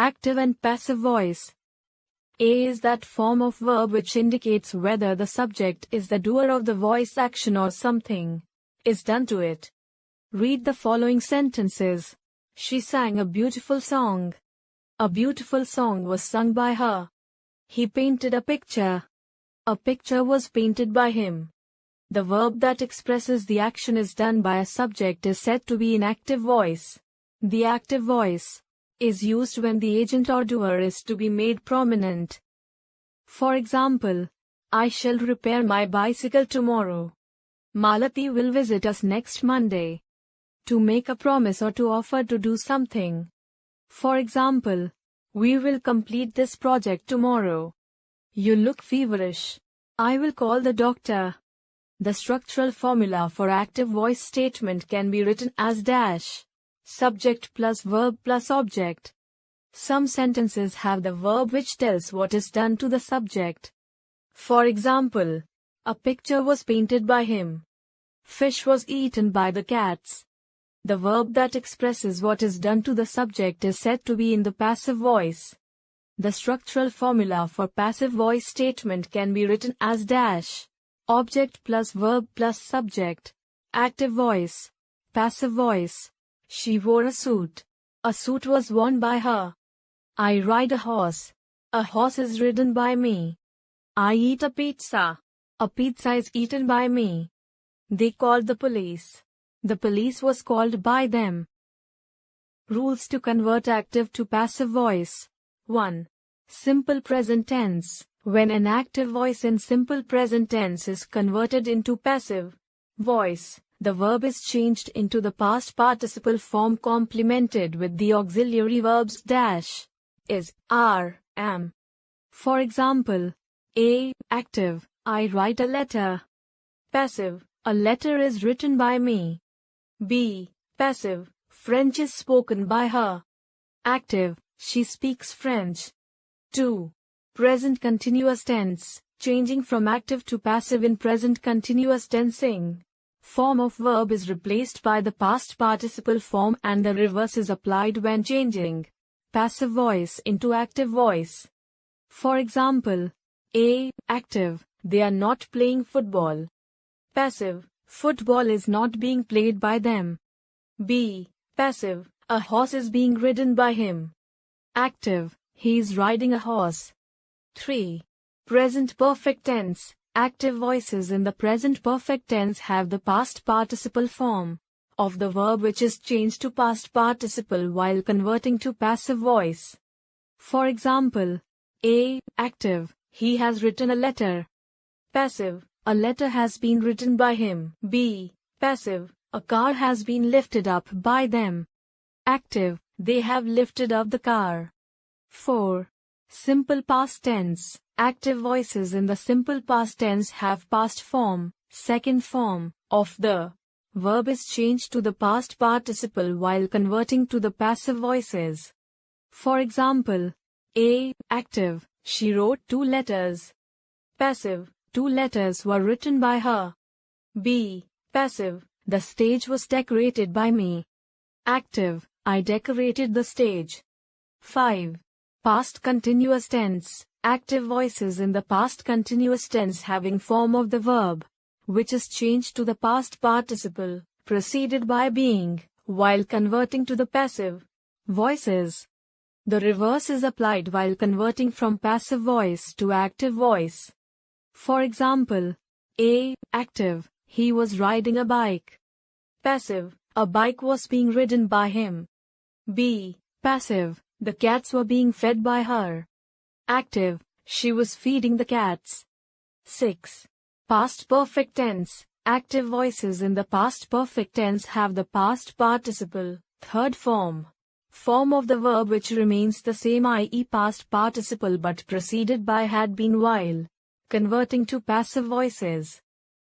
Active and passive voice. A is that form of verb which indicates whether the subject is the doer of the voice action or something is done to it. Read the following sentences. She sang a beautiful song. A beautiful song was sung by her. He painted a picture. A picture was painted by him. The verb that expresses the action is done by a subject is said to be in active voice. The active voice is used when the agent or doer is to be made prominent. For example, I shall repair my bicycle tomorrow. Malati will visit us next Monday. To make a promise or to offer to do something. For example, we will complete this project tomorrow. You look feverish. I will call the doctor. The structural formula for active voice statement can be written as dash. Subject plus verb plus object. Some sentences have the verb which tells what is done to the subject. For example, a picture was painted by him. Fish was eaten by the cats. The verb that expresses what is done to the subject is said to be in the passive voice. The structural formula for passive voice statement can be written as dash. Object plus verb plus subject. Active voice. Passive voice. She wore a suit. A suit was worn by her. I ride a horse. A horse is ridden by me. I eat a pizza. A pizza is eaten by me. They called the police. The police was called by them. Rules to convert active to passive voice. 1. Simple present tense. When an active voice in simple present tense is converted into passive voice, the verb is changed into the past participle form complemented with the auxiliary verbs dash, is, are, am. For example, A. Active, I write a letter. Passive, a letter is written by me. B. Passive, French is spoken by her. Active, she speaks French. 2. Present continuous tense, changing from active to passive in present continuous tensing. Form of verb is replaced by the past participle form and the reverse is applied when changing passive voice into active voice. For example, A. Active, they are not playing football. Passive, football is not being played by them. B. Passive, a horse is being ridden by him. Active, he is riding a horse. 3. Present perfect tense. Active voices in the present perfect tense have the past participle form of the verb which is changed to past participle while converting to passive voice. For example, A. Active, he has written a letter. Passive, a letter has been written by him. B. Passive, a car has been lifted up by them. Active, they have lifted up the car. 4. Simple past tense. Active voices in the simple past tense have past form, second form, of the verb is changed to the past participle while converting to the passive voices. For example, A. Active, she wrote 2 letters. Passive, 2 letters were written by her. B. Passive, the stage was decorated by me. Active, I decorated the stage. 5. Past continuous tense. Active voices in the past continuous tense having form of the verb, which is changed to the past participle, preceded by being, while converting to the passive voices. The reverse is applied while converting from passive voice to active voice. For example, A. Active, he was riding a bike. Passive, a bike was being ridden by him. B. Passive, the cats were being fed by her. Active, she was feeding the cats. 6. Past perfect tense. Active voices in the past perfect tense have the past participle, third form of the verb which remains the same, i.e. past participle but preceded by had been while converting to passive voices.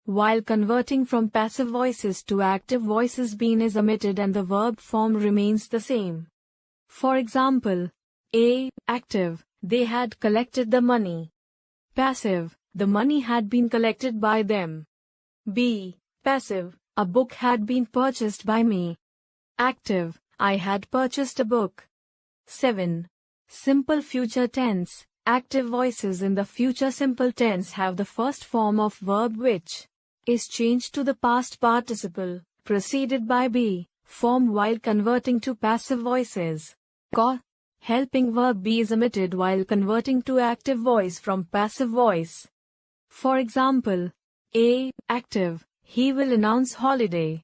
While converting from passive voices to active voices, been is omitted and the verb form remains the same. For example, A. Active, they had collected the money. Passive, the money had been collected by them. B. Passive, a book had been purchased by me. Active, I had purchased a book. 7. Simple future tense. Active voices in the future simple tense have the first form of verb which is changed to the past participle, preceded by be form while converting to passive voices. Helping verb be is omitted while converting to active voice from passive voice. For example, A. Active, he will announce holiday.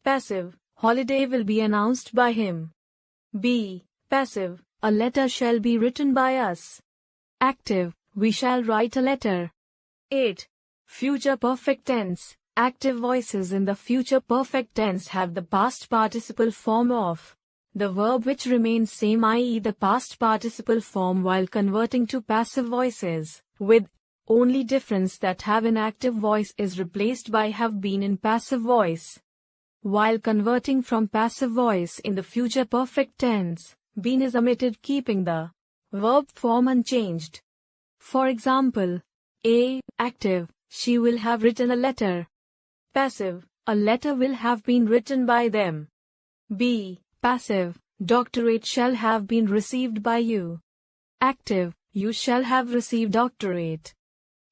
Passive, holiday will be announced by him. B. Passive, a letter shall be written by us. Active, we shall write a letter. 8. Future perfect tense. Active voices in the future perfect tense have the past participle form of the verb which remains same, i.e. the past participle form while converting to passive voices, with only difference that have in active voice is replaced by have been in passive voice. While converting from passive voice in the future perfect tense, been is omitted keeping the verb form unchanged. For example, A. Active, she will have written a letter. Passive, a letter will have been written by them. B. Passive, doctorate shall have been received by you. Active, you shall have received doctorate.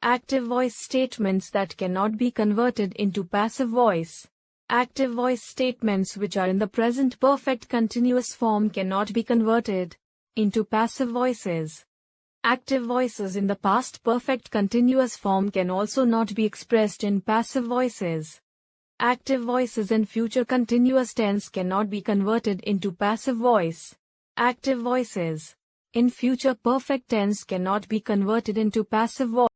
Active voice statements that cannot be converted into passive voice. Active voice statements which are in the present perfect continuous form cannot be converted into passive voices. Active voices in the past perfect continuous form can also not be expressed in passive voices. Active voices in future continuous tense cannot be converted into passive voice. Active voices in future perfect tense cannot be converted into passive voice.